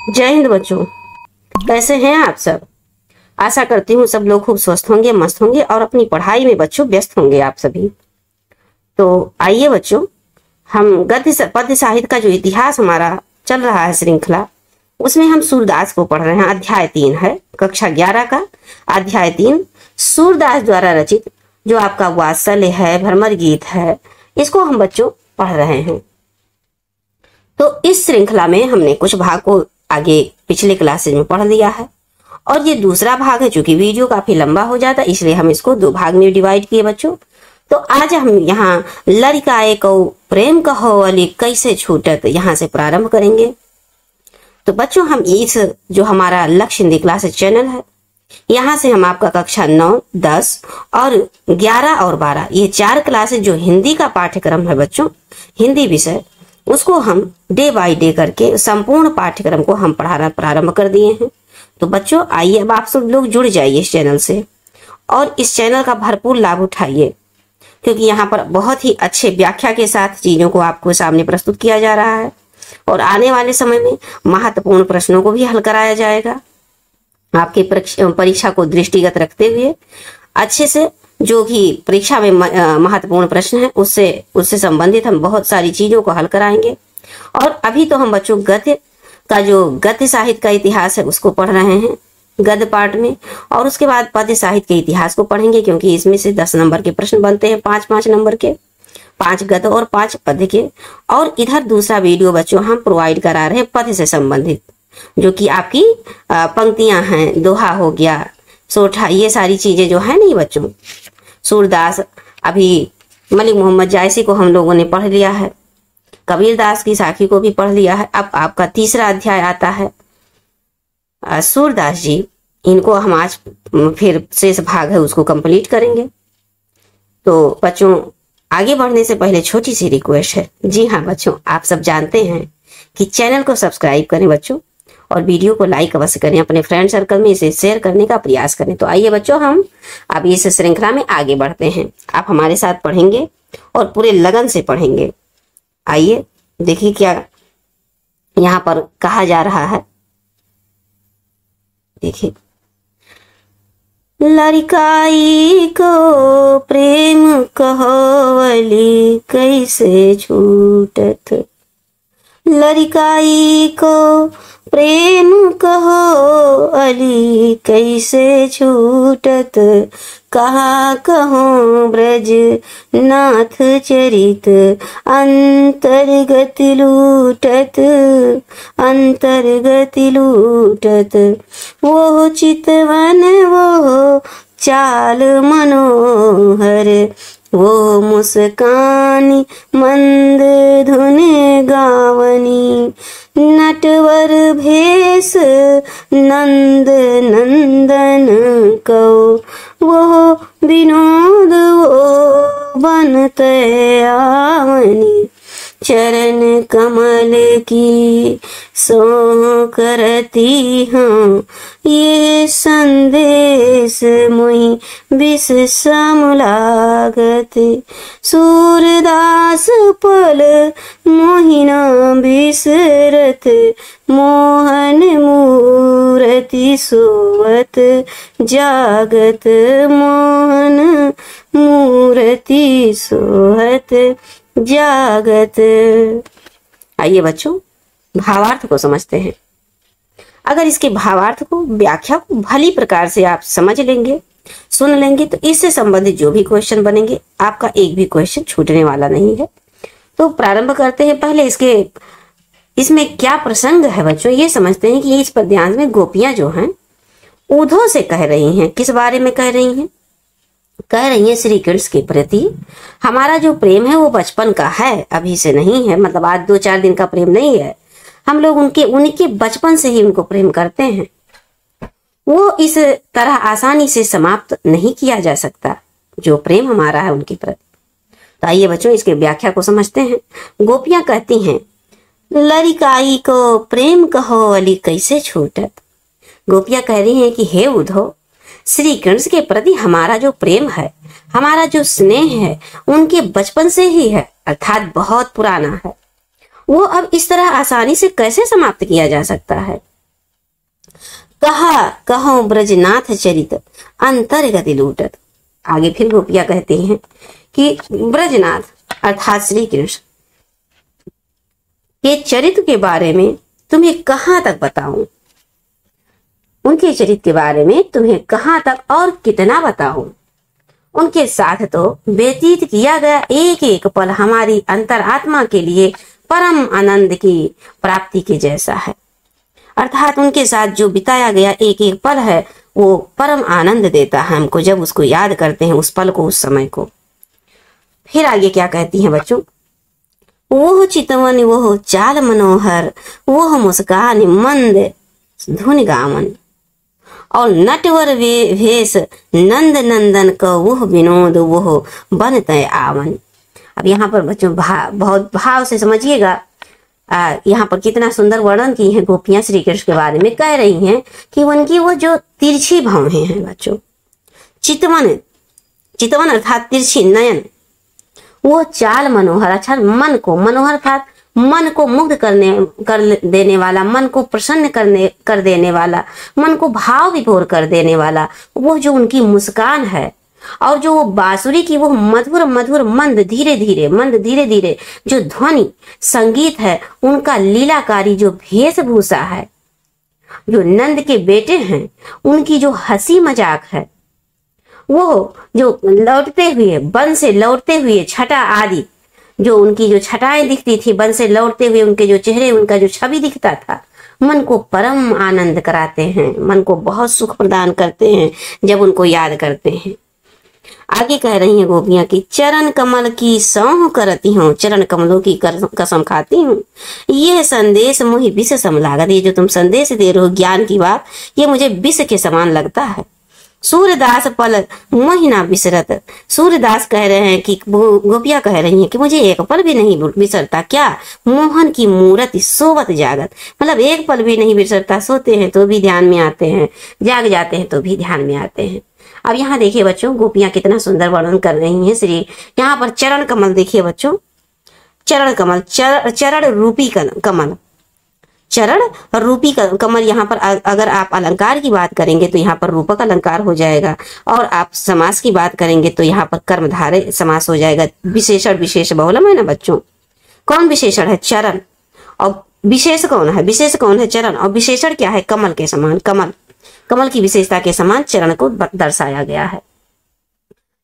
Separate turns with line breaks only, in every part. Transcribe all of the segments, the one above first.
जय हिंद बच्चों, कैसे हैं आप सब। आशा करती हूँ सब लोग खूब स्वस्थ होंगे, मस्त होंगे और अपनी पढ़ाई में बच्चों व्यस्त होंगे आप सभी। तो आइए बच्चों, हम गद्य पद्य साहित्य का जो इतिहास हमारा चल रहा है श्रृंखला, उसमें हम सूरदास को पढ़ रहे हैं। अध्याय 3 है, कक्षा 11 का अध्याय 3 सूरदास द्वारा रचित जो आपका वात्सल्य है, भ्रमर गीत है, इसको हम बच्चों पढ़ रहे हैं। तो इस श्रृंखला में हमने कुछ भाग को आगे पिछले क्लासेज में पढ़ लिया है और ये दूसरा भाग है। चूंकि वीडियो काफी लंबा हो जाता इसलिए हम इसको 2 भाग में डिवाइड किए बच्चों। तो आज हम यहाँ लड़िकाए को प्रेम कहो अली कैसे छूटत यहाँ से प्रारंभ करेंगे। तो बच्चों हम इस जो हमारा लक्ष्य हिंदी क्लासेज चैनल है, यहाँ से हम आपका कक्षा 9, 10 और 11 और 12 ये 4 क्लासेज जो हिंदी का पाठ्यक्रम है बच्चों, हिंदी विषय, उसको हम डे बाय डे करके संपूर्ण पाठ्यक्रम को हम पढ़ाना प्रारंभ कर दिए हैं। तो बच्चों आइए अब आप सब लोग जुड़ जाइए इस चैनल से और इस चैनल का भरपूर लाभ उठाइए, क्योंकि यहाँ पर बहुत ही अच्छे व्याख्या के साथ चीजों को आपको सामने प्रस्तुत किया जा रहा है और आने वाले समय में महत्वपूर्ण प्रश्नों को भी हल कराया जाएगा। आपके परीक्षा को दृष्टिगत रखते हुए अच्छे से जो भी परीक्षा में महत्वपूर्ण प्रश्न है उससे संबंधित हम बहुत सारी चीजों को हल कराएंगे। और अभी तो हम बच्चों गद्य का जो गद्य साहित्य का इतिहास है उसको पढ़ रहे हैं गद्य पाठ में, और उसके बाद पद्य साहित्य के इतिहास को पढ़ेंगे, क्योंकि इसमें से 10 नंबर के प्रश्न बनते हैं, 5-5 नंबर के, 5 गद्य और 5 पद्य के। और इधर दूसरा वीडियो बच्चों हम प्रोवाइड करा रहे हैं पद्य से संबंधित, जो कि आपकी पंक्तियां हैं, दोहा हो गया, सोठा, ये सारी चीजें जो है नहीं बच्चों। सूरदास, अभी मलिक मोहम्मद जायसी को हम लोगों ने पढ़ लिया है, कबीरदास की साखी को भी पढ़ लिया है। अब आपका तीसरा अध्याय आता है सूरदास जी, इनको हम आज फिर शेष भाग है उसको कंप्लीट करेंगे। तो बच्चों आगे बढ़ने से पहले छोटी सी रिक्वेस्ट है। जी हाँ बच्चों, आप सब जानते हैं कि चैनल को सब्सक्राइब करें बच्चों और वीडियो को लाइक अवश्य करें, अपने फ्रेंड सर्कल में इसे शेयर करने का प्रयास करें। तो आइए बच्चों हम अब इस श्रृंखला में आगे बढ़ते हैं। आप हमारे साथ पढ़ेंगे और पूरे लगन से पढ़ेंगे। आइए देखिए क्या यहाँ पर कहा जा रहा है। देखिए, लड़िकाई को प्रेम कहोवली कैसे छूटत, लड़िकाई को प्रेम कहो अली कैसे छूटत, कहा कहो ब्रज नाथ चरित अंतर्गति लूटत, अंतर्गति लूटत, वो चितवन वो चाल मनोहर, वो मुस्कानी मंद धुन गावनी, नटवर भेष नंद नंदन को, वो विनोद वो बनते आवनी, चरण कमल की सो करती हूँ, ये संदेश मुई विष सम लागत, सूरदास पल मोहिना बिसरत, मोहन मूरति सोवत जागत, मोहन मूरति सोहत जागत। आइए बच्चों भावार्थ को समझते हैं। अगर इसके भावार्थ को, व्याख्या को भली प्रकार से आप समझ लेंगे, सुन लेंगे, तो इससे संबंधित जो भी क्वेश्चन बनेंगे आपका एक भी क्वेश्चन छूटने वाला नहीं है। तो प्रारंभ करते हैं। पहले इसमें क्या प्रसंग है बच्चों, ये समझते हैं कि इस पद्यांश में गोपियां जो हैं उधो से कह रही हैं। किस बारे में कह रही हैं? कह रही है श्री कृष्ण के प्रति हमारा जो प्रेम है वो बचपन का है, अभी से नहीं है, मतलब आज 2-4 दिन का प्रेम नहीं है। हम लोग उनके बचपन से ही उनको प्रेम करते हैं। वो इस तरह आसानी से समाप्त नहीं किया जा सकता जो प्रेम हमारा है उनके प्रति। तो आइए बच्चों इसके व्याख्या को समझते हैं। गोपियां कहती हैं, लड़िकाई को प्रेम कहो अली कैसे छूटत। गोपियां कह रही हैं कि हे उद्धव, श्री कृष्ण के प्रति हमारा जो प्रेम है, हमारा जो स्नेह है, उनके बचपन से ही है, अर्थात बहुत पुराना है। वो अब इस तरह आसानी से कैसे समाप्त किया जा सकता है। कहा कहो ब्रजनाथ चरित अंतर्गति लूटत। आगे फिर गोपियां कहती हैं कि ब्रजनाथ अर्थात श्री कृष्ण के चरित्र के बारे में तुम्हें कहां तक बताऊं, उनके चरित्र के बारे में तुम्हें कहां तक और कितना बताऊं। उनके साथ तो व्यतीत किया गया एक एक पल हमारी अंतरात्मा के लिए परम आनंद की प्राप्ति के जैसा है। अर्थात उनके साथ जो बिताया गया एक एक पल है वो परम आनंद देता है हमको, जब उसको याद करते हैं उस पल को, उस समय को। फिर आगे क्या कहती हैं बच्चों, वो चितवन वो चाल मनोहर वो मुस्कान मंद धुन गावन और नटवर भेष नंद नंदन का वह विनोद वह बनते आवन। अब यहाँ पर बच्चों बहुत भाव से समझिएगा। यहाँ पर कितना सुंदर वर्णन की है गोपियां श्री कृष्ण के बारे में। कह रही हैं कि उनकी वो जो तिरछी भौहें हैं बच्चों, चितवन, चितवन अर्थात तिरछी नयन, वो चाल मनोहर, अच्छा मन को, मनोहर अर्थात मन को मुग्ध कर देने वाला, मन को प्रसन्न कर देने वाला, मन को भाव विभोर कर देने वाला वो जो उनकी मुस्कान है, और जो वो बांसुरी की वो मधुर मधुर मंद धीरे धीरे जो ध्वनि संगीत है, उनका लीलाकारी जो वेशभूषा है, जो नंद के बेटे हैं उनकी जो हंसी मजाक है, वो जो लौटते हुए वन से लौटते हुए छटा आदि, जो उनकी जो छटाएं दिखती थी वन से लौटते हुए, उनके जो चेहरे, उनका जो छवि दिखता था, मन को परम आनंद कराते हैं, मन को बहुत सुख प्रदान करते हैं जब उनको याद करते हैं। आगे कह रही हैं गोपियां की चरण कमल की सौंह करती हूँ, चरण कमलों की कसम खाती हूँ, यह संदेश मुझे विष सम लागत। ये जो तुम संदेश दे रहे हो ज्ञान की बात, ये मुझे विष के समान लगता है। सूर्यदास पल महीना बिसरत, सूर्यदास कह रहे हैं कि गोपियां कह रही हैं कि मुझे एक पल भी नहीं बिसरता क्या मोहन की मूर्ति सोवत जागत, मतलब एक पल भी नहीं बिसरता, सोते हैं तो भी ध्यान में आते हैं, जाग जाते हैं तो भी ध्यान में आते हैं। अब यहाँ देखिए बच्चों गोपियां कितना सुंदर वर्णन कर रही हैं श्री, यहाँ पर चरण कमल देखिए बच्चों, चरण कमल, चरण रूपी कमल, चरण रूपी कमल। यहाँ पर अगर आप अलंकार की बात करेंगे तो यहाँ पर रूपक अलंकार हो जाएगा, और आप समास की बात करेंगे तो यहाँ पर कर्मधारय समास हो जाएगा। विशेषण विशेष बहुलम है ना बच्चों, कौन विशेषण है? चरण, और विशेष कौन है? विशेष कौन है? चरण, और विशेषण क्या है? कमल के समान, कमल, कमल की विशेषता के समान चरण को दर्शाया गया है।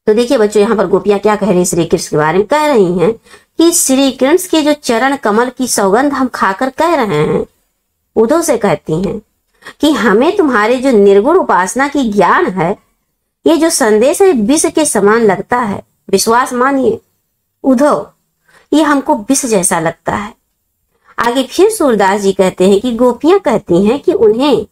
तो देखिए बच्चों यहाँ पर गोपियां क्या कह रही हैं श्री कृष्ण के बारे में, कह रही हैं कि श्री कृष्ण के जो चरण कमल की सौगंध हम खाकर कह रहे हैं, उद्धव से कहती हैं कि हमें तुम्हारे जो निर्गुण उपासना की ज्ञान है, ये जो संदेश है विष के समान लगता है। विश्वास मानिए उद्धव, ये हमको विष जैसा लगता है। आगे फिर सूरदास जी कहते हैं कि गोपियां कहती हैं कि उन्हें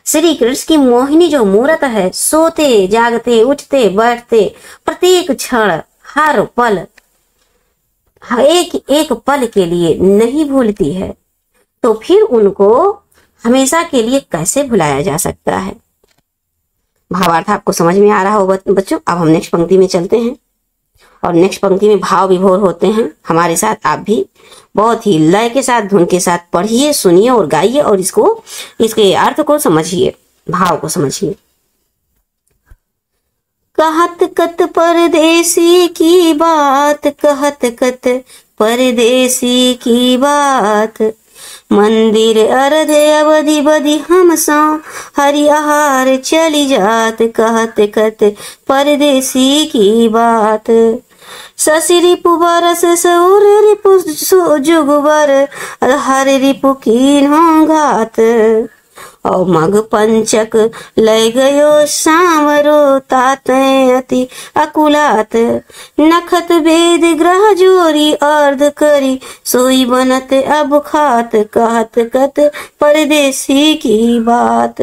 श्री कृष्ण की मोहिनी जो मूरत है, सोते जागते उठते बैठते प्रत्येक क्षण हर पल एक एक पल के लिए नहीं भूलती है, तो फिर उनको हमेशा के लिए कैसे भुलाया जा सकता है। भावार्थ आपको समझ में आ रहा होगा बच्चों। अब हम नेक्स्ट पंक्ति में चलते हैं, और नेक्स्ट पंक्ति में भाव विभोर होते हैं। हमारे साथ आप भी बहुत ही लय के साथ, धुन के साथ पढ़िए, सुनिए और गाइए, और इसके अर्थ को समझिए, भाव को समझिए। कहत कत परदेसी की बात, कहत कत परदेसी की बात, मंदिर अर्धे अवधि बधि हम सौ हरि आहार चली जात, कहत कत परदेसी की बात। शशि रिपु बरस सौर रिपु जुगवर, हर रिपु कीन्हो घात, और मग पंचक लय गयो सांवरो, ताते अति अकुलात, नखत वेद ग्रह जोरी अर्ध करी, सोई बनत अब खात, कहत कत परदेसी की बात।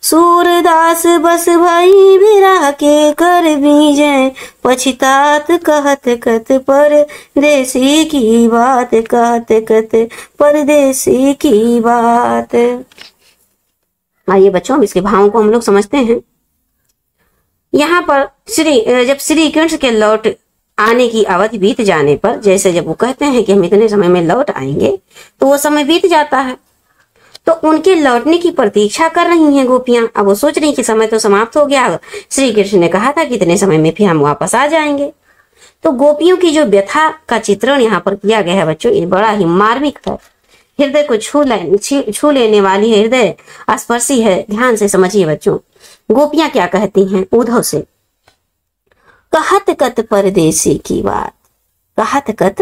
सूरदास बस भाई बिरह के कर बीजे, पछितात कहत कत परदेसी की बात, कहत कत परदेसी की बात। आइए बच्चों अब इसके भावों को हम लोग समझते हैं। यहाँ पर जब श्री कृष्ण के लौट आने की अवधि बीत जाने पर, जैसे जब वो कहते हैं कि हम इतने समय में लौट आएंगे, तो वो समय बीत जाता है। तो उनके लौटने की प्रतीक्षा कर रही हैं गोपियां। अब वो सोच रही कि समय तो समाप्त हो गया, श्री कृष्ण ने कहा था कि इतने समय में फिर हम वापस आ जाएंगे। तो गोपियों की जो व्यथा का चित्रण यहाँ पर किया गया है बच्चों, ये बड़ा ही मार्मिक है, हृदय को छू लेने वाली है, हृदय स्पर्शी है। ध्यान से समझिए बच्चों, गोपियां क्या कहती हैं उद्धव से, कहत कत परदेसी की बात, कहत कत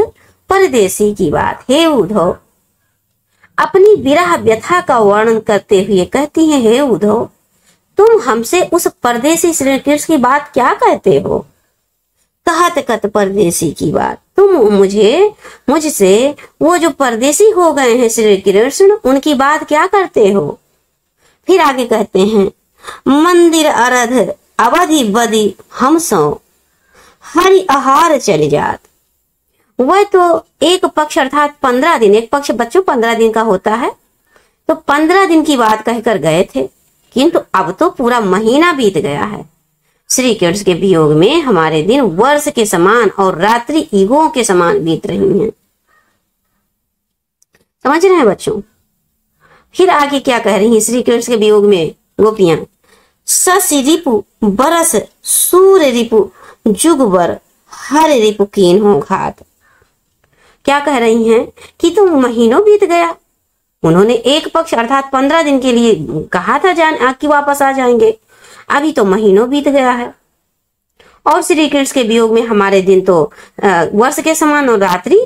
परदेसी की बात। हे उद्धव, अपनी विरह व्यथा का वर्णन करते हुए कहती हैं, हे उद्धव, तुम हमसे उस परदेसी श्री कृष्ण की बात क्या कहते हो। कहत कत परदेसी की बात, तुम मुझसे वो जो परदेसी हो गए हैं श्री कृष्ण, उनकी बात क्या करते हो। फिर आगे कहते हैं, मंदिर अरध अवधि बदी हम सौ, हरि आहार चल जात। वह तो एक पक्ष अर्थात 15 दिन, एक पक्ष बच्चों 15 दिन का होता है, तो 15 दिन की बात कहकर गए थे, किंतु अब तो पूरा महीना बीत गया है। श्री कृष्ण के वियोग में हमारे दिन वर्ष के समान और रात्रि युगों के समान बीत रही हैं। समझ रहे हैं बच्चों। फिर आगे क्या कह रही हैं श्री कृष्ण के वियोग में गोपियां, शशि रिपु बरस सूर्य रिपु जुगबर हर रिपु कीन हो घात। क्या कह रही हैं कि तुम महीनों बीत गया, उन्होंने एक पक्ष अर्थात 15 दिन के लिए कहा था कि वापस आ जाएंगे, अभी तो महीनों बीत गया है। और श्री कृष्ण के वियोग में हमारे दिन तो वर्ष के समान और रात्रि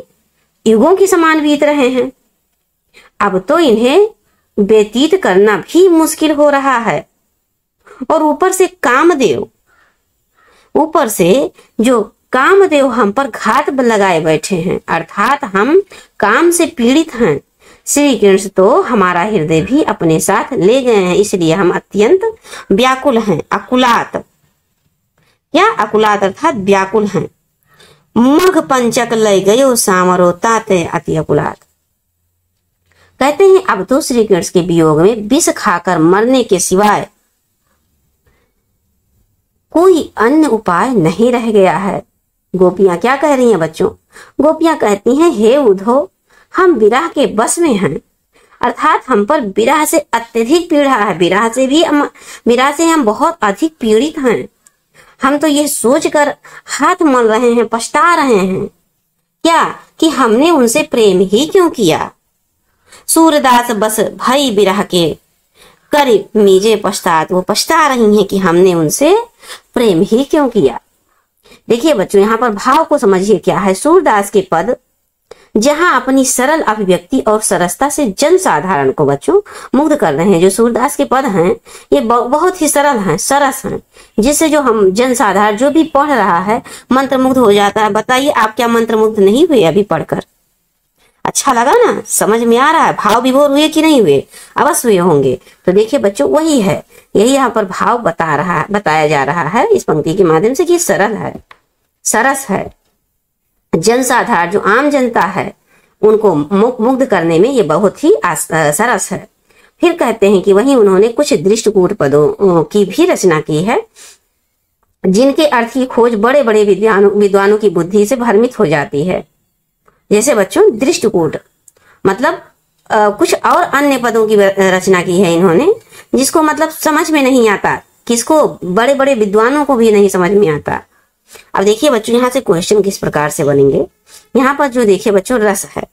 युगों के समान बीत रहे हैं। अब तो इन्हें व्यतीत करना भी मुश्किल हो रहा है। और ऊपर से जो कामदेव हम पर घात लगाए बैठे हैं, अर्थात हम काम से पीड़ित हैं। श्री कृष्ण तो हमारा हृदय भी अपने साथ ले गए हैं, इसलिए हम अत्यंत व्याकुल हैं। अकुलात, क्या अकुलात अर्थात व्याकुल हैं। मघ पंचक लय गयो सामरो ताते अति अकुलात। कहते हैं अब तो श्री कृष्ण के वियोग में विष खाकर मरने के सिवाय कोई अन्य उपाय नहीं रह गया है। गोपियां क्या कह रही हैं बच्चों, गोपियां कहती हैं, हे उद्धव, हम विरह के बस में हैं, अर्थात हम पर विरह से अत्यधिक पीड़ा है, विरह से हम बहुत अधिक पीड़ित हैं। हम तो ये सोचकर हाथ मल रहे हैं, पछता रहे हैं क्या कि हमने उनसे प्रेम ही क्यों किया। सूरदास बस भई विरह के करीब मीजे पछतात, वो पछता रही हैं कि हमने उनसे प्रेम ही क्यों किया। देखिए बच्चों, यहाँ पर भाव को समझिए क्या है। सूरदास के पद जहां अपनी सरल अभिव्यक्ति और सरसता से जन साधारण को बच्चों मुग्ध कर रहे हैं। जो सूरदास के पद हैं ये बहुत ही सरल हैं, सरस हैं, जिससे जो हम जन साधारण जो भी पढ़ रहा है मंत्रमुग्ध हो जाता है। बताइए आप क्या मंत्रमुग्ध नहीं हुए अभी पढ़कर? अच्छा लगा ना, समझ में आ रहा है? भाव विभोर हुए कि नहीं हुए? अवश्य हुए होंगे। तो देखिए बच्चों, वही है, यही यहाँ पर भाव बताया जा रहा है इस पंक्ति के माध्यम से कि सरल है, सरस है। जन साधारण जो आम जनता है उनको मुग्ध करने में ये बहुत ही सरस है। फिर कहते हैं कि वहीं उन्होंने कुछ दृष्टकूट पदों की भी रचना की है, जिनके अर्थ की खोज बड़े बड़े विद्वानों की बुद्धि से भ्रमित हो जाती है। जैसे बच्चों दृष्टकूट मतलब कुछ और अन्य पदों की रचना की है इन्होंने, जिसको मतलब समझ में नहीं आता, किसको बड़े बड़े विद्वानों को भी नहीं समझ में आता। अब देखिए बच्चों, यहाँ से क्वेश्चन किस प्रकार से बनेंगे। यहाँ पर जो देखिए बच्चों रस है।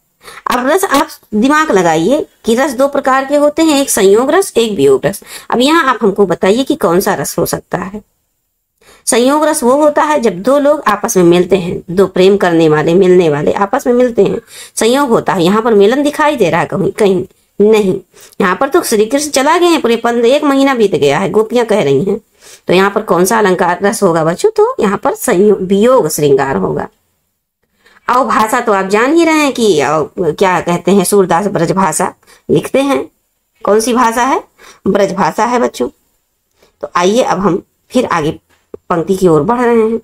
अब रस आप दिमाग लगाइए कि रस दो प्रकार के होते हैं, एक संयोग रस, एक वियोग रस। अब यहाँ आप हमको बताइए कि कौन सा रस हो सकता है। संयोग रस वो होता है जब दो लोग आपस में मिलते हैं, दो प्रेम करने वाले मिलने वाले आपस में मिलते हैं, संयोग होता है। यहाँ पर मिलन दिखाई दे रहा है कहीं कहीं नहीं। यहाँ पर तो श्री कृष्ण चला गए हैं, पूरे 1 महीना बीत गया है, गोपियां कह रही हैं। तो यहाँ पर कौन सा अलंकार रस होगा बच्चों? तो यहाँ पर संयोग वियोग श्रृंगार होगा। और भाषा तो आप जान ही रहे हैं कि क्या कहते हैं, सूरदास ब्रज भाषा लिखते हैं। कौन सी भाषा है? ब्रज भाषा है बच्चों। तो आइए अब हम फिर आगे पंक्ति की ओर बढ़ रहे हैं।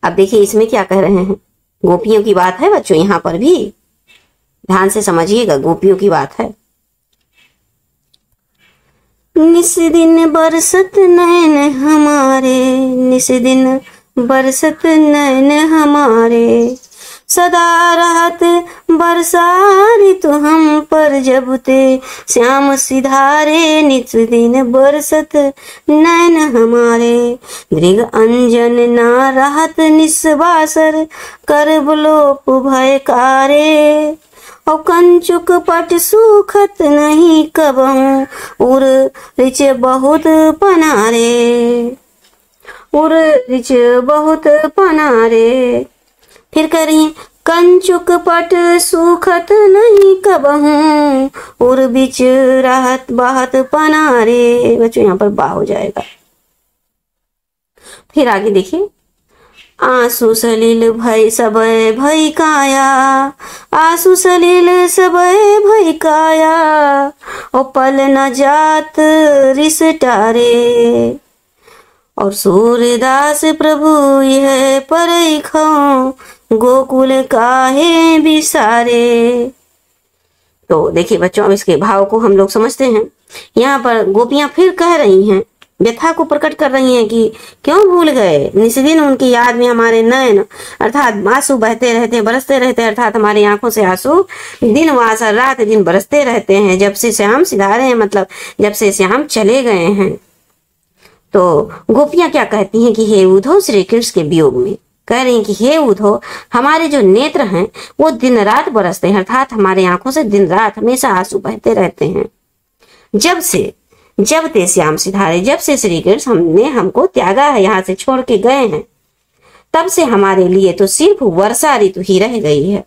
अब देखिए इसमें क्या कह रहे हैं, गोपियों की बात है बच्चों, यहाँ पर भी ध्यान से समझिएगा, गोपियों की बात है। निस दिन बरसत नैन हमारे, निस दिन बरसत नैन हमारे, सदा रहत बरसा ऋतु हम पर, जब ते श्याम सिधारे नित दिन बरसत नैन हमारे। दृग अंजन ना रहत निस्वासर, कर बलोप भयकारे। और कंचुक पट सूखत नहीं कबहू, उर रिच बहुत पनारे। उर रिच बहुत पनारे। फिर करिए, कंचुक पट सूखत नहीं कबहू, उर बिच रहत बहुत पनारे। बच्चों यहाँ पर बा हो जाएगा। फिर आगे देखिए, आंसू सलिल भय सबय भय काया, आंसू सलिल सबय भय काया। ओ पल न जात रिस टारे। और सूर्यदास प्रभु यह परखो, गोकुल काहे बिसारे। तो देखिए बच्चों, अब इसके भाव को हम लोग समझते हैं। यहाँ पर गोपियां फिर कह रही हैं, व्यथा को प्रकट कर रही हैं कि क्यों भूल गए। निस्दिन उनकी याद में हमारे नयन अर्थात आंसू बहते रहते हैं, बरसते रहते हैं, अर्थात हमारी आंखों से आंसू दिन वासा रात दिन बरसते रहते हैं, जब से श्याम सिधारे हैं, मतलब जब से श्याम चले गए हैं। तो गोपियां क्या कहती हैं कि हे उद्धव, श्री कृष्ण के वियोग में कह रही हैं कि हे उद्धव, हमारे जो नेत्र हैं वो दिन रात बरसते हैं, अर्थात हमारे आंखों से दिन रात हमेशा आंसू बहते रहते हैं। जब ते श्याम सिधारे, जब से श्री कृष्ण हमने हमको त्यागा है, यहाँ से छोड़ के गए हैं, तब से हमारे लिए तो सिर्फ वर्षा ऋतु ही रह गई है।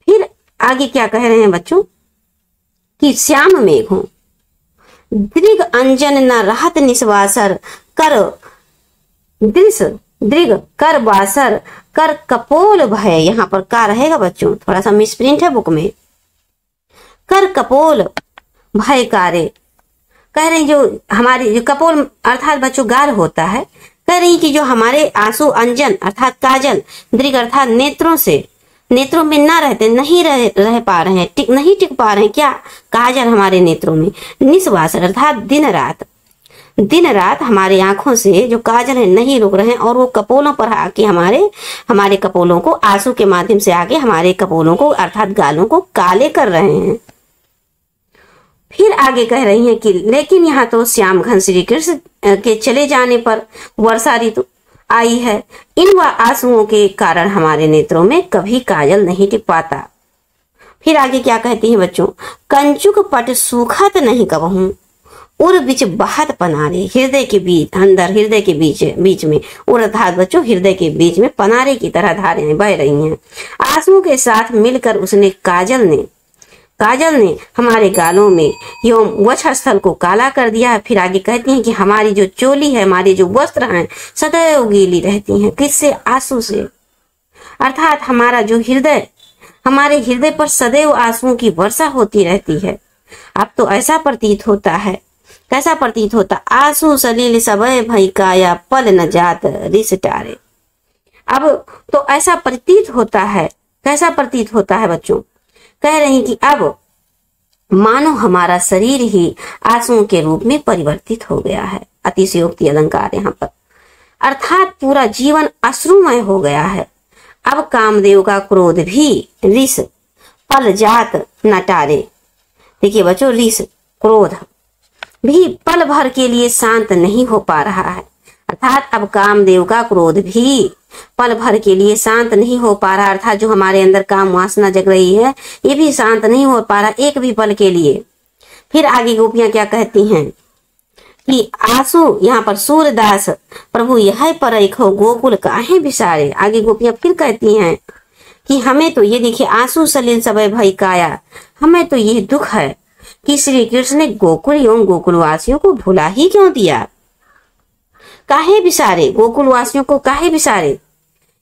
फिर आगे क्या कह रहे हैं बच्चों कि श्याम मेघ हो, दृग अंजन न रहत निस्वासर, कर दृश दृग कर बासर, कर कपोल भय। यहाँ पर का रहेगा बच्चों, थोड़ा सा मिसप्रिंट है बुक में। कर कपोल भय कारे, कह रहे हैं जो हमारी जो कपोल अर्थात बच्चों गार होता है, कह रही कि जो हमारे आंसू अंजन अर्थात काजल, दृग अर्थात नेत्रों में ना रहते, नहीं रह पा रहे हैं, नहीं टिक पा रहे हैं, क्या काजल हमारे नेत्रों में, निस्वास अर्थात दिन रात हमारे आंखों से जो काजल है नहीं रुक रहे हैं, और वो कपोलों पर आके हमारे कपोलों को आंसू के माध्यम से आके हमारे कपोलों को अर्थात गालों को काले कर रहे हैं। फिर आगे कह रही हैं कि लेकिन यहाँ तो श्याम घन श्री कृष्ण के चले जाने पर वर्षा ऋतु आई है, इन व आंसुओं के कारण हमारे नेत्रों में कभी काजल नहीं टिक पाता। फिर आगे क्या कहती हैं बच्चों, कंचुक पट सूखत नहीं कबहू, उर बीच बहत पनारे। हृदय के बीच अंदर, हृदय के बीच में उर अर्थात बच्चों हृदय के बीच में पनारे की तरह धारें बह रही हैं। आंसुओं के साथ मिलकर उसने काजल ने हमारे गालों में एवं वक्षस्थल को काला कर दिया है। फिर आगे कहती हैं कि हमारी जो चोली है, हमारे जो वस्त्र हैं सदैव गीली रहती हैं, किससे, आंसू से। अर्थात हमारा जो हृदय, हमारे हृदय पर सदैव आंसुओं की वर्षा होती रहती है। अब तो ऐसा प्रतीत होता है, कैसा प्रतीत होता, आंसू सलील सबय भई काया, पल न जात रिस टारे। अब तो ऐसा प्रतीत होता है, कैसा प्रतीत होता है बच्चों, कह रही कि अब मानो हमारा शरीर ही आंसुओं के रूप में परिवर्तित हो गया है। अतिशयोक्ति अलंकार यहाँ पर, अर्थात पूरा जीवन अश्रुमय हो गया है। अब कामदेव का क्रोध भी रिस पल जात न टारे। देखिए बच्चों, रिस क्रोध भी पल भर के लिए शांत नहीं हो पा रहा है, अर्थात अब कामदेव का क्रोध भी पल भर के लिए शांत नहीं हो पा रहा, अर्थात जो हमारे अंदर काम वासना जग रही है ये भी शांत नहीं हो पा रहा एक भी पल के लिए। फिर आगे गोपियां क्या कहती हैं कि आंसू, यहाँ पर सूर्यदास प्रभु यह परखो, गोकुल काहे बिसारे। आगे गोपियां फिर कहती हैं कि हमें तो ये देखिए, आंसू सलिल सबय भई काया, हमें तो ये दुख है कि श्री कृष्ण ने गोकुल एवं गोकुलवासियों को भुला ही क्यों दिया। काहे बिसारे, गोकुलवासियों को काहे बिसारे।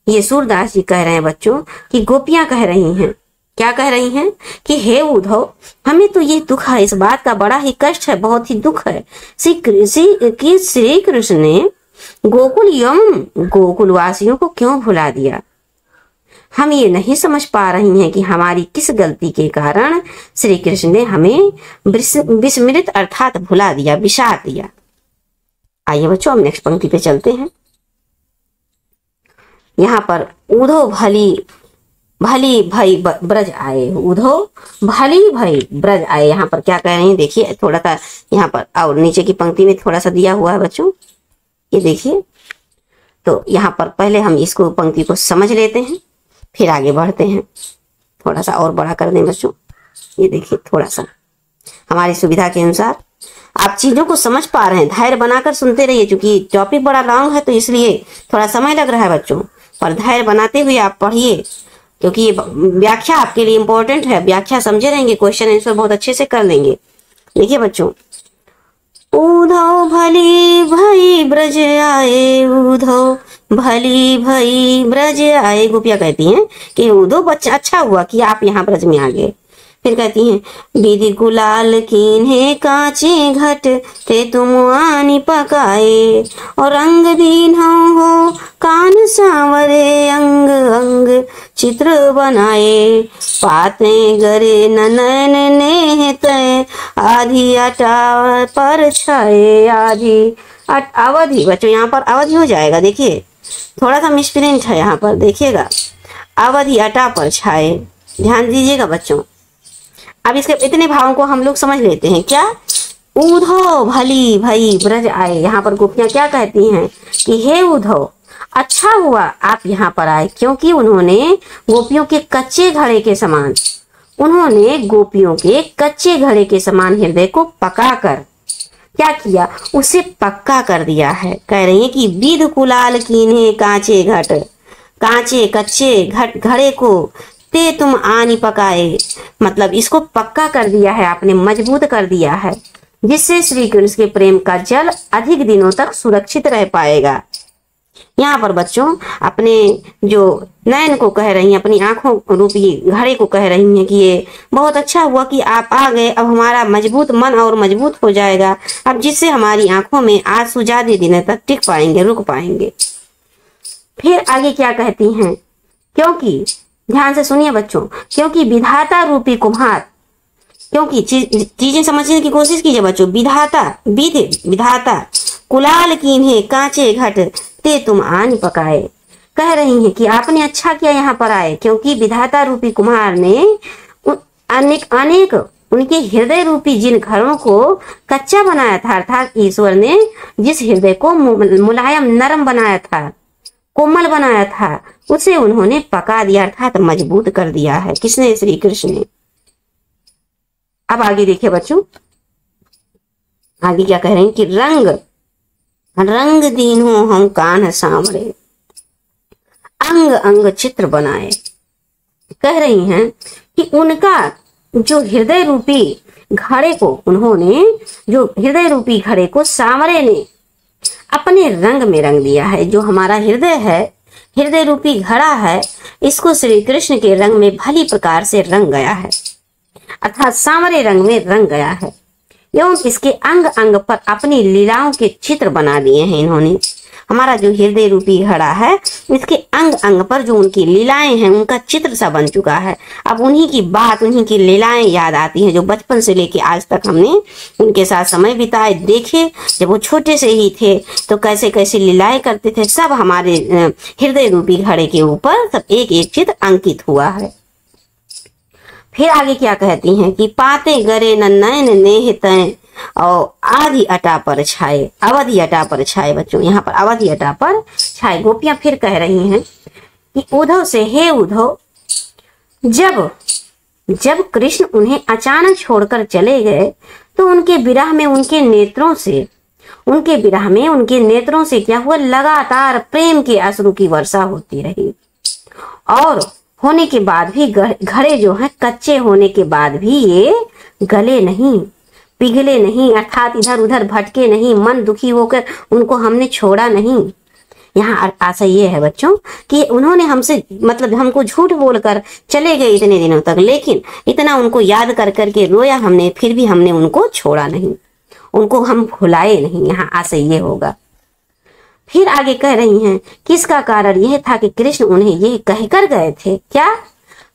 ये सूरदास जी कह रहे हैं बच्चों कि गोपियां कह रही हैं, क्या कह रही हैं कि हे उद्धव, हमें तो ये दुख है, इस बात का बड़ा ही कष्ट है, बहुत ही दुख है कि श्री कृष्ण ने गोकुल एवं गोकुलवासियों को क्यों भुला दिया। हम ये नहीं समझ पा रही हैं कि हमारी किस गलती के कारण श्री कृष्ण ने हमें विस्मृत अर्थात भुला दिया, विसार दिया। आइए बच्चों हम नेक्स्ट पंक्ति पे चलते हैं। यहाँ पर उद्धव भली भली भई ब्रज आए उधो, भली भई ब्रज आए। यहाँ पर क्या कह रहे हैं देखिए, थोड़ा सा यहाँ पर और नीचे की पंक्ति में थोड़ा सा दिया हुआ है बच्चों, ये देखिए। तो यहाँ पर पहले हम इसको पंक्ति को समझ लेते हैं, फिर आगे बढ़ते हैं। थोड़ा सा और बड़ा कर दें बच्चों, ये देखिए थोड़ा सा हमारी सुविधा के अनुसार आप चीजों को समझ पा रहे हैं। धैर्य बनाकर सुनते रहिए, क्योंकि टॉपिक बड़ा लॉन्ग है तो इसलिए थोड़ा समय लग रहा है बच्चों, पर धैर्य बनाते हुए आप पढ़िए, क्योंकि ये व्याख्या आपके लिए इंपॉर्टेंट है। व्याख्या समझे रहेंगे, क्वेश्चन आंसर बहुत अच्छे से कर लेंगे। देखिए बच्चों, उधो भली भई ब्रज आए, उधो भली भई ब्रज आए। गोपियां कहती हैं कि उधो बच्चा अच्छा हुआ कि आप यहाँ ब्रज में आ गए। फिर कहती हैं विधि गुलाल कीन्हे कांचे घट, ते तुम आनी पकाए, और रंग दीन हो कान सांवरे, अंग अंग चित्र बनाए, पाते गरे ननन नेह तय, आधी अटा पर छाए। आधी अवधि बच्चों, यहाँ पर अवधि हो जाएगा, देखिए थोड़ा सा मिसप्रिंट है यहाँ पर, देखिएगा अवधि अटा पर छाए, ध्यान दीजिएगा बच्चों। अब इसके इतने भावों को हम लोग समझ लेते हैं। क्या, उधो भली भई ब्रज आए। यहाँ पर गोपियां क्या कहती हैं कि हे उधो, अच्छा हुआ आप यहाँ पर आए, क्योंकि उन्होंने गोपियों के कच्चे घड़े के समान, उन्होंने गोपियों के कच्चे घड़े के समान हृदय को पकाकर क्या किया, उसे पक्का कर दिया है। कह रही है कि विध कुलाल कीन्हे कांचे घट, कांचे कच्चे घड़े को ते तुम आनी पकाए, मतलब इसको पक्का कर दिया है आपने, मजबूत कर दिया है, जिससे श्री कृष्ण के प्रेम का जल अधिक दिनों तक सुरक्षित रह पाएगा। यहाँ पर बच्चों अपने जो नयन को कह रही हैं, अपनी आंखों रूपी घड़े को कह रही हैं कि ये बहुत अच्छा हुआ कि आप आ गए, अब हमारा मजबूत मन और मजबूत हो जाएगा, अब जिससे हमारी आंखों में आंसू ज्यादा दिनों तक टिक पाएंगे, रुक पाएंगे। फिर आगे क्या कहती हैं, क्योंकि ध्यान से सुनिए बच्चों, क्योंकि विधाता रूपी कुम्हार, क्योंकि चीजें समझने की कोशिश कीजिए बच्चों। विधाता, विधाता कुलाल कीन्हे कांचे घट, ते तुम आन पकाए। कह रही हैं कि आपने अच्छा किया यहाँ पर आए, क्योंकि विधाता रूपी कुम्हार ने अनेक उनके हृदय रूपी जिन घरों को कच्चा बनाया था, अर्थात ईश्वर ने जिस हृदय को मुलायम नरम बनाया था, कोमल बनाया था, उसे उन्होंने पका दिया, अर्थात मजबूत कर दिया है। किसने? श्री कृष्ण ने। अब आगे देखिए बच्चों, आगे क्या कह रहे हैं कि रंग दीन हो हम कान सांवरे, अंग अंग चित्र बनाए। कह रही हैं कि उनका जो हृदय रूपी घड़े को, उन्होंने जो हृदय रूपी घड़े को सांवरे ने अपने रंग में रंग दिया है। जो हमारा हृदय है, हृदय रूपी घड़ा है, इसको श्री कृष्ण के रंग में भली प्रकार से रंग गया है, अर्थात सांवरे रंग में रंग गया है, एवं इसके अंग अंग पर अपनी लीलाओं के चित्र बना दिए हैं इन्होंने। हमारा जो हृदय रूपी घड़ा है, इसके अंग अंग पर जो उनकी लीलाएं हैं, उनका चित्र सा बन चुका है। अब उन्हीं की बात, उन्हीं की लीलाएं याद आती हैं, जो बचपन से लेके आज तक हमने उनके साथ समय बिताए, देखे। जब वो छोटे से ही थे तो कैसे कैसे लीलाएं करते थे, सब हमारे हृदय रूपी घड़े के ऊपर सब एक एक चित्र अंकित हुआ है। फिर आगे क्या कहती हैं कि पाते गरे नैन नेह तय, और आधी अटा पर छाए, अवधि अटा पर छाए। बच्चों यहाँ पर अवधि अटा पर छाए। गोपियां फिर कह रही हैं कि उद्धव से, हे उद्धव, जब कृष्ण उन्हें अचानक छोड़कर चले गए तो उनके विरह में उनके नेत्रों से क्या हुआ, लगातार प्रेम के अश्रु की वर्षा होती रही। और होने के बाद भी घड़े जो हैं, कच्चे होने के बाद भी ये गले नहीं, पिघले नहीं, अर्थात इधर उधर भटके नहीं, मन दुखी होकर उनको हमने छोड़ा नहीं। यहाँ आशा ये है बच्चों कि उन्होंने हमसे, मतलब हमको झूठ बोलकर चले गए इतने दिनों तक, लेकिन इतना उनको याद कर करके रोया हमने, फिर भी हमने उनको छोड़ा नहीं, उनको हम भुलाए नहीं। यहाँ आशा ये होगा। फिर आगे कह रही हैं कि इसका कारण यह था कि कृष्ण उन्हें यह कहकर गए थे, क्या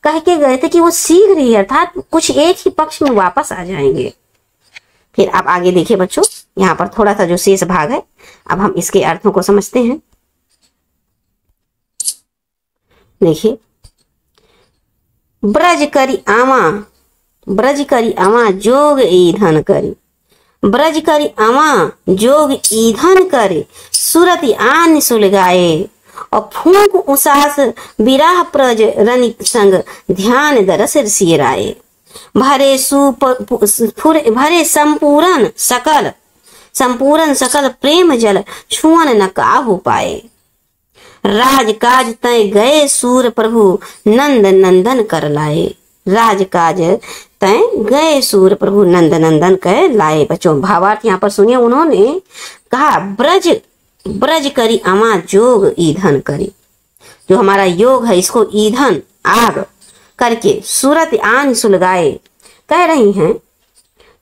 कह के गए थे कि वो शीघ्र ही, अर्थात कुछ एक ही पक्ष में वापस आ जाएंगे। फिर आप आगे देखिए बच्चों, यहाँ पर थोड़ा सा जो शेष भाग है, अब हम इसके अर्थों को समझते हैं। देखिए, ब्रज करी आवा, ब्रज करी आवा जोग ईधन करी, ब्रज करी आवा जोग ईधन करे, सुरति आन सुलगाए, और फूंक उसास विराह प्रज रनित संग, ध्यान दरस सिराए, भरे भरे संपूर्ण सकल प्रेम जल, छुअन न काहू पाए, राज काज तय गए सूर प्रभु, नंद नंदन कर लाए, राज काज तय गए सूर प्रभु, नंद नंदन कर लाए। बच्चों भावार्थ यहाँ पर सुनिए, उन्होंने कहा ब्रज ब्रज करी अमा जोग ईंधन करी, जो हमारा योग है इसको ईंधन आग करके सूरत आन सुलगाए। कह रही हैं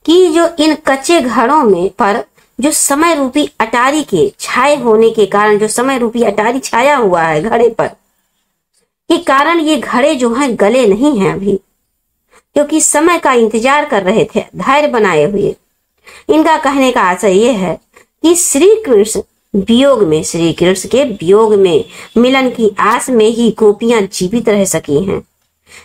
कि जो इन कच्चे घड़ों में पर जो समय रूपी अटारी के छाए होने के कारण, जो समय रूपी अटारी छाया हुआ है घड़े पर, के कारण ये घड़े जो हैं गले नहीं हैं अभी, क्योंकि समय का इंतजार कर रहे थे धैर्य बनाए हुए। इनका कहने का आशय यह है कि श्री कृष्ण वियोग में, श्री कृष्ण के वियोग में मिलन की आस में ही गोपियां जीवित रह सकी हैं।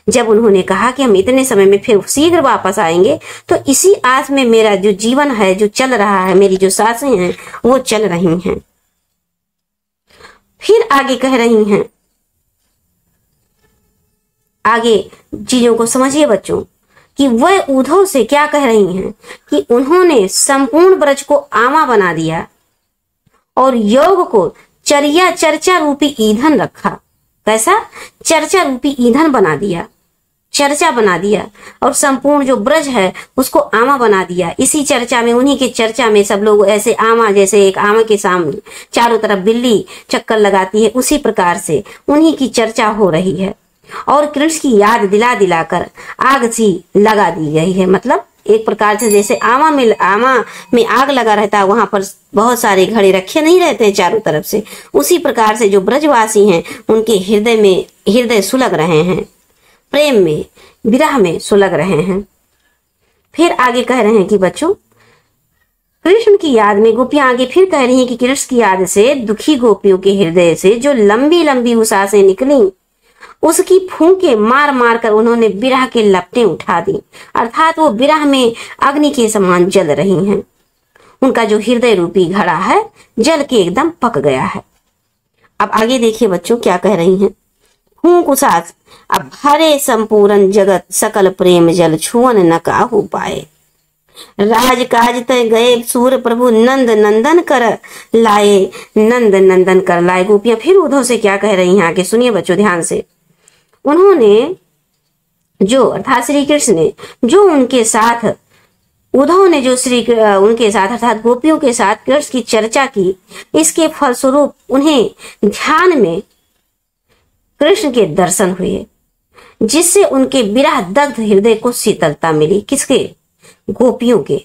जब उन्होंने कहा कि हम इतने समय में फिर शीघ्र वापस आएंगे, तो इसी आस में मेरा जो जीवन है जो चल रहा है, मेरी जो सांसें हैं वो चल रही हैं। फिर आगे कह रही हैं, आगे चीजों को समझिए बच्चों, कि वह उद्धव से क्या कह रही हैं कि उन्होंने संपूर्ण ब्रज को आमा बना दिया और योग को चर्चा रूपी ईंधन रखा। कैसा? चर्चा रूपी ईंधन बना दिया, चर्चा बना दिया, और संपूर्ण जो ब्रज है उसको आमा बना दिया। इसी चर्चा में, उन्हीं के चर्चा में सब लोग ऐसे आमा, जैसे एक आमा के सामने चारों तरफ बिल्ली चक्कर लगाती है, उसी प्रकार से उन्हीं की चर्चा हो रही है और कृष्ण की याद दिला दिलाकर आग सी लगा दी गई है। मतलब एक प्रकार से जैसे आमा में आग लगा रहता है, वहां पर बहुत सारे घड़े रखे नहीं रहते हैं चारों तरफ से, उसी प्रकार से जो ब्रजवासी हैं उनके हृदय सुलग रहे हैं, प्रेम में, विरह में सुलग रहे हैं। फिर आगे कह रहे हैं कि बच्चों, कृष्ण की याद में गोपियां आगे फिर कह रही हैं कि कृष्ण की याद से दुखी गोपियों के हृदय से जो लंबी लंबी उसासें निकली, उसकी फूंके मार मार कर उन्होंने विरह के लपटें उठा दी, अर्थात वो विरह में अग्नि के समान जल रही हैं। उनका जो हृदय रूपी घड़ा है जल के एकदम पक गया है। अब आगे देखिए बच्चों क्या कह रही हैं, फूंक उसास अब भरे संपूर्ण जगत, सकल प्रेम जल छुअन न काहू पाए, राज काज तय गए सूर प्रभु, नंद नंदन कर लाए, नंद नंदन कर लाए। गोपियां फिर उद्धव से क्या कह रही हैं आगे सुनिए बच्चों ध्यान से। उन्होंने जो, अर्थात श्री कृष्ण ने जो उनके साथ, उद्धव ने जो उनके साथ अर्थात गोपियों के साथ कृष्ण की चर्चा की, इसके फलस्वरूप उन्हें ध्यान में कृष्ण के दर्शन हुए, जिससे उनके विरह दग्ध हृदय को शीतलता मिली। किसके? गोपियों के।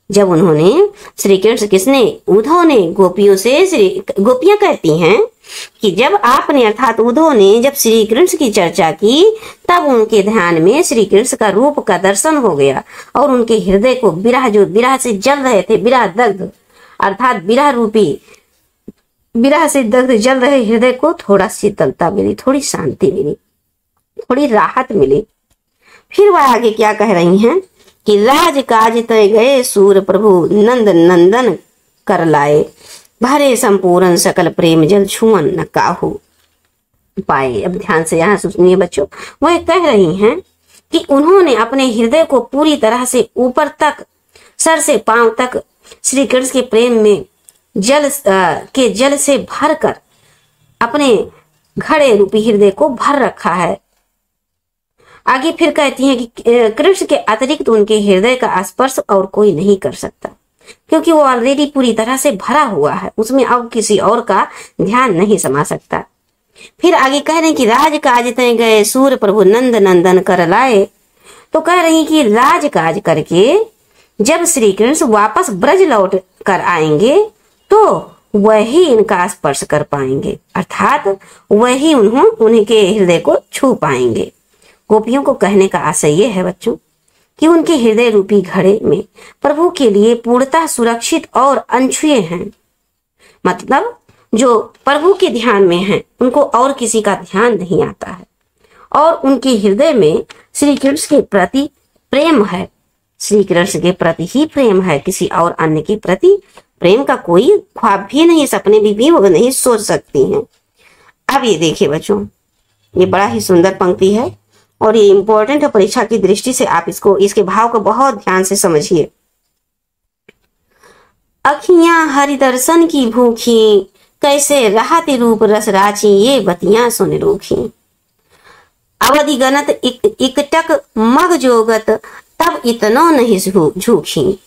जब उन्होंने श्री कृष्ण, किसने? उद्धव ने गोपियों से, गोपियां कहती हैं कि जब आपने अर्थात उद्धव ने जब श्री कृष्ण की चर्चा की, तब उनके ध्यान में श्री कृष्ण का रूप का दर्शन हो गया और उनके हृदय को विरह, जो विरह से जल रहे थे, विरह दग्ध अर्थात विरह रूपी, विरह से दग्ध जल रहे हृदय को थोड़ा शीतलता मिली, थोड़ी शांति मिली, थोड़ी राहत मिली। फिर वह आगे क्या कह रही हैं कि राज काज तय गए सूर प्रभु, नंद नंदन कर लाए, भरे संपूर्ण सकल प्रेम जल छुअन न काहू पाए। अब ध्यान से यहाँ सुनिए बच्चों, वह कह रही हैं कि उन्होंने अपने हृदय को पूरी तरह से ऊपर तक, सर से पांव तक श्री कृष्ण के प्रेम में जल से भर कर अपने घड़े रूपी हृदय को भर रखा है। आगे फिर कहती हैं कि कृष्ण के अतिरिक्त उनके हृदय का स्पर्श और कोई नहीं कर सकता, क्योंकि वो ऑलरेडी पूरी तरह से भरा हुआ है, उसमें अब किसी और का ध्यान नहीं समा सकता। फिर आगे कह रहे हैं कि राज काज तय गए सूर प्रभु, नंद नंदन कर लाए। तो कह रही कि राज काज करके जब श्री कृष्ण वापस ब्रज लौट कर आएंगे तो वही इनका स्पर्श कर पाएंगे, अर्थात वही उनके हृदय को छू पाएंगे। गोपियों को कहने का आशय यह है बच्चों कि उनके हृदय रूपी घड़े में प्रभु के लिए पूर्णतः सुरक्षित और अनछुए हैं। मतलब जो प्रभु के ध्यान में हैं उनको और किसी का ध्यान नहीं आता है, और उनके हृदय में श्री कृष्ण के प्रति प्रेम है। श्री कृष्ण के प्रति ही प्रेम है, किसी और अन्य के प्रति प्रेम का कोई ख्वाब भी नहीं, सपने भी वो नहीं सोच सकती हैं। अब ये देखिए बच्चों, ये बड़ा ही सुंदर पंक्ति है और ये इंपॉर्टेंट है परीक्षा की दृष्टि से। आप इसके भाव को बहुत ध्यान से समझिए। अखियां हरि दर्शन की भूखी, कैसे रहते रूप रस राची, ये बतियां सुन रूखी। अवधि गणत इकटक मग जोगत, तब इतनो नहीं झूठी।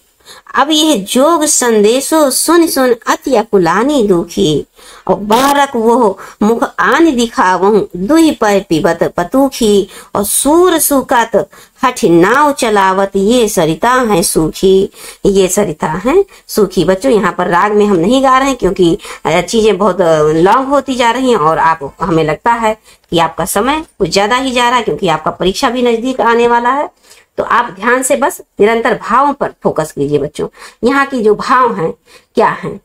अब यह जोग संदेशो सुन सुन अति अकुलानी दुखी। और बारक वो मुख आन दिखावहूं, दुहि पर पिबत पतूखी। और सूर सुकत हठ नाव चलावत, ये सरिता है सूखी, ये सरिता है सूखी। बच्चों यहाँ पर राग में हम नहीं गा रहे हैं क्योंकि चीजें बहुत लॉन्ग होती जा रही हैं और आप हमें लगता है कि आपका समय कुछ ज्यादा ही जा रहा है क्योंकि आपका परीक्षा भी नजदीक आने वाला है। तो आप ध्यान से बस निरंतर भावों पर फोकस कीजिए बच्चों। यहाँ की जो भाव हैं क्या हैं,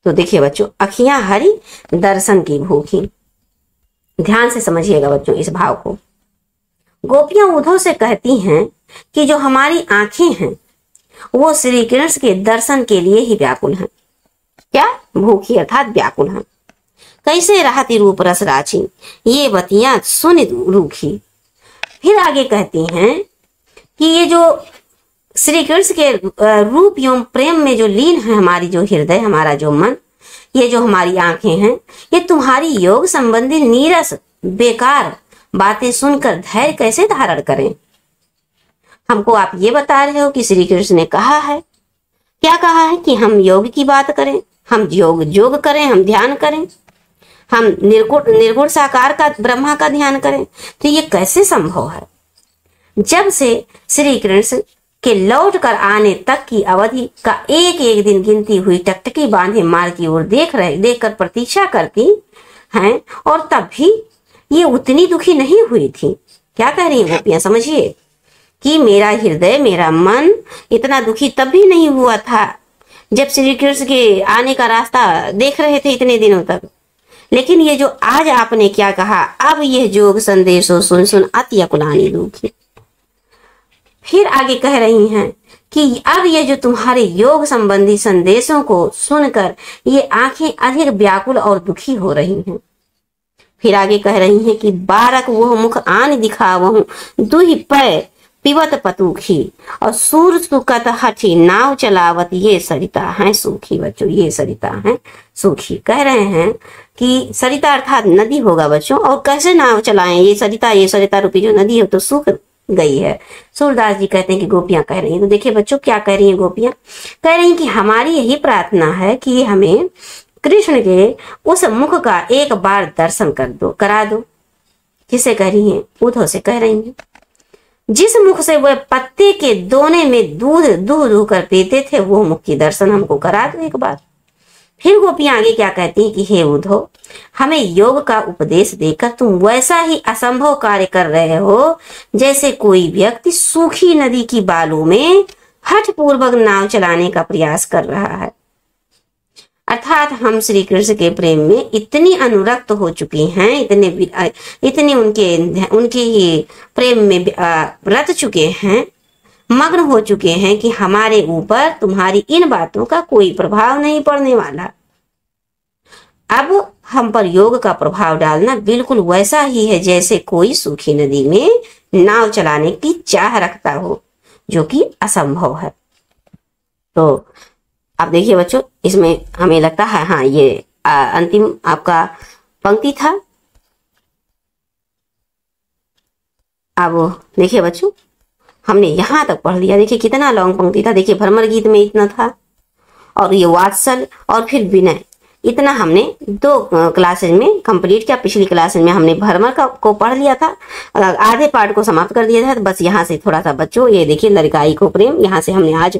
तो देखिए बच्चों, अखियां हरि दर्शन की भूखी। ध्यान से समझिएगा बच्चों इस भाव को। गोपियां उद्धव से कहती हैं कि जो हमारी आंखें हैं वो श्री कृष्ण के दर्शन के लिए ही व्याकुल हैं। क्या? भूखी अर्थात व्याकुल हैं। कैसे रहती रूप रस राची, ये बतियां सुन रूखी। फिर आगे कहती हैं कि ये जो श्री कृष्ण के रूप एवं प्रेम में जो लीन है हमारी जो हृदय, हमारा जो मन, ये जो हमारी आंखें हैं, ये तुम्हारी योग संबंधी नीरस बेकार बातें सुनकर धैर्य कैसे धारण करें। हमको आप ये बता रहे हो कि श्री कृष्ण ने कहा है, क्या कहा है कि हम योग की बात करें, हम योग करें, हम ध्यान करें, हम निर्गुण साकार का ब्रह्मा का ध्यान करें। तो ये कैसे संभव है? जब से श्री कृष्ण के लौट कर आने तक की अवधि का एक एक दिन गिनती हुई टकटकी बांधे मार्ग की ओर देखकर प्रतीक्षा करती हैं, और तब भी ये उतनी दुखी नहीं हुई थी। क्या कह रही है गोपियां? समझिए कि मेरा हृदय, मेरा मन इतना दुखी तब भी नहीं हुआ था जब श्री कृष्ण के आने का रास्ता देख रहे थे इतने दिनों तक। लेकिन ये जो आज आपने क्या कहा, अब यह जोग संदेशो सुन सुन अति अकुलानी दुखी। फिर आगे कह रही हैं कि अब ये जो तुम्हारे योग संबंधी संदेशों को सुनकर ये आंखें अधिक व्याकुल और दुखी हो रही हैं। फिर आगे कह रही हैं कि बारक वो मुख आन दिखावहूं, दुहि पैर पिबत पतूखी। और सूर सुकत हठी नाव चलावत, ये सरिता है सूखी। बच्चों ये सरिता है सूखी। कह रहे हैं कि सरिता अर्थात नदी होगा बच्चों, और कैसे नाव चलाएं, ये सरिता रूपी जो नदी है तो सूख गई है। सूरदास जी कहते हैं कि गोपियां कह रही हैं। तो देखिए बच्चों क्या कह रही हैं गोपियां? कह रही हैं कि हमारी यही प्रार्थना है कि हमें कृष्ण के उस मुख का एक बार दर्शन करा दो। किसे कह रही हैं? उद्धव से कह रही हैं। जिस मुख से वह पत्ते के दोने में दूध दूध कर पीते थे, वो मुख की दर्शन हमको करा दो एक बार। फिर गोपियां आगे क्या कहती हैं कि हे उद्धव, हमें योग का उपदेश देकर तुम वैसा ही असंभव कार्य कर रहे हो जैसे कोई व्यक्ति सूखी नदी की बालू में हठ पूर्वक नाव चलाने का प्रयास कर रहा है। अर्थात हम श्री कृष्ण के प्रेम में इतनी अनुरक्त हो चुकी हैं, इतने उनके ही प्रेम में रत चुके हैं, मग्न हो चुके हैं कि हमारे ऊपर तुम्हारी इन बातों का कोई प्रभाव नहीं पड़ने वाला। अब हम पर योग का प्रभाव डालना बिल्कुल वैसा ही है जैसे कोई सूखी नदी में नाव चलाने की चाह रखता हो, जो कि असंभव है। तो अब देखिए बच्चों, इसमें हमें लगता है हाँ ये अंतिम आपका पंक्ति था। अब देखिए बच्चों, हमने यहां तक पढ़ लिया। देखिए कितना लॉन्ग पंक्ति था। देखिए भ्रमर गीत में इतना था, और ये वात्सल और फिर विनय, इतना हमने 2 क्लासेज में कंप्लीट किया। पिछली क्लासेज में हमने भ्रमर को पढ़ लिया था, आधे पार्ट को समाप्त कर दिया था। तो बस यहाँ से थोड़ा सा बच्चों, ये देखिए लड़काई को प्रेम, यहाँ से हमने आज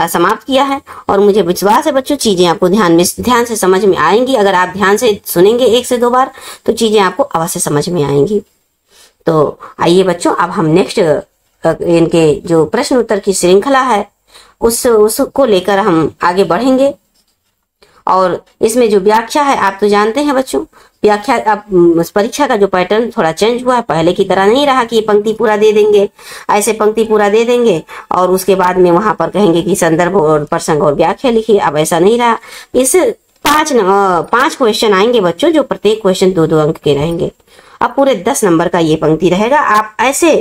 समाप्त किया है। और मुझे विश्वास है बच्चों चीजें आपको ध्यान से समझ में आएंगी। अगर आप ध्यान से सुनेंगे 1 से 2 बार तो चीजें आपको अवश्य समझ में आएंगी। तो आइए बच्चों, अब हम नेक्स्ट इनके जो प्रश्न उत्तर की श्रृंखला है उसको लेकर हम आगे बढ़ेंगे। और इसमें जो व्याख्या है आप तो जानते हैं बच्चों, व्याख्या अब परीक्षा का जो पैटर्न थोड़ा चेंज हुआ है, पहले की तरह नहीं रहा कि ये पंक्ति पूरा दे देंगे, ऐसे पंक्ति पूरा दे देंगे और उसके बाद में वहां पर कहेंगे कि संदर्भ और प्रसंग और व्याख्या लिखिए। अब ऐसा नहीं रहा। इस 5 क्वेश्चन आएंगे बच्चों, जो प्रत्येक क्वेश्चन 2-2 अंक के रहेंगे। अब पूरे 10 नंबर का ये पंक्ति रहेगा। आप ऐसे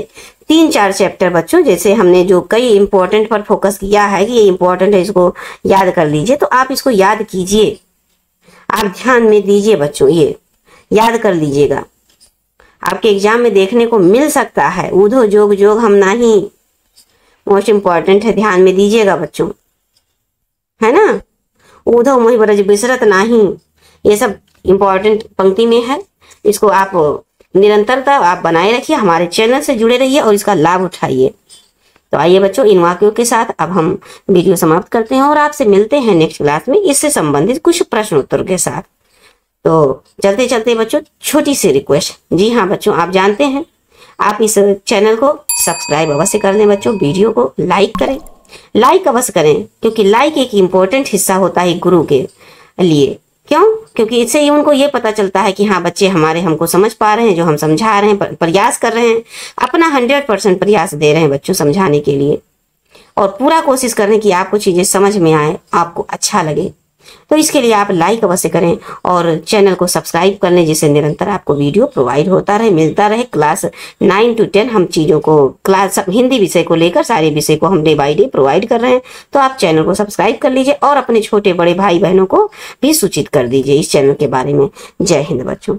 3-4 चैप्टर बच्चों, जैसे हमने जो कई इंपॉर्टेंट पर फोकस किया है कि ये इंपॉर्टेंट है, इसको याद कर लीजिए, तो आप इसको याद कीजिए, आप ध्यान में दीजिए बच्चों, ये याद कर लीजिएगा। आपके एग्जाम में देखने को मिल सकता है। ऊधो जोग जोग हम नहीं, मोस्ट इंपॉर्टेंट है, ध्यान में दीजिएगा बच्चों, है ना। ऊधो मोहि ब्रज बिसरत नाही, ये सब इंपॉर्टेंट पंक्ति में है। इसको आप निरंतरता आप बनाए रखिए, हमारे चैनल से जुड़े रहिए और इसका लाभ उठाइए। तो आइए बच्चों, इन वाक्यों के साथ अब हम वीडियो समाप्त करते हैं और आपसे मिलते हैं नेक्स्ट क्लास में इससे संबंधित कुछ प्रश्न उत्तर के साथ। तो चलते चलते बच्चों छोटी सी रिक्वेस्ट, जी हाँ बच्चों, आप जानते हैं आप इस चैनल को सब्सक्राइब अवश्य कर लें बच्चों, वीडियो को लाइक करें, लाइक अवश्य करें, क्योंकि लाइक एक इम्पोर्टेंट हिस्सा होता है गुरु के लिए। क्यों? क्योंकि इससे ही उनको ये पता चलता है कि हाँ बच्चे हमारे हमको समझ पा रहे हैं, जो हम समझा रहे हैं, प्रयास कर रहे हैं, अपना 100% प्रयास दे रहे हैं बच्चों समझाने के लिए, और पूरा कोशिश कर रहे हैं कि आपको चीजें समझ में आए, आपको अच्छा लगे। तो इसके लिए आप लाइक अवश्य करें और चैनल को सब्सक्राइब कर लें, जिससे निरंतर आपको वीडियो प्रोवाइड होता रहे, मिलता रहे। क्लास 9 to 10 हम चीज़ों को, क्लास हिंदी विषय को लेकर सारे विषय को हम डे बाई डे प्रोवाइड कर रहे हैं। तो आप चैनल को सब्सक्राइब कर लीजिए और अपने छोटे बड़े भाई बहनों को भी सूचित कर दीजिए इस चैनल के बारे में। जय हिंद बच्चों।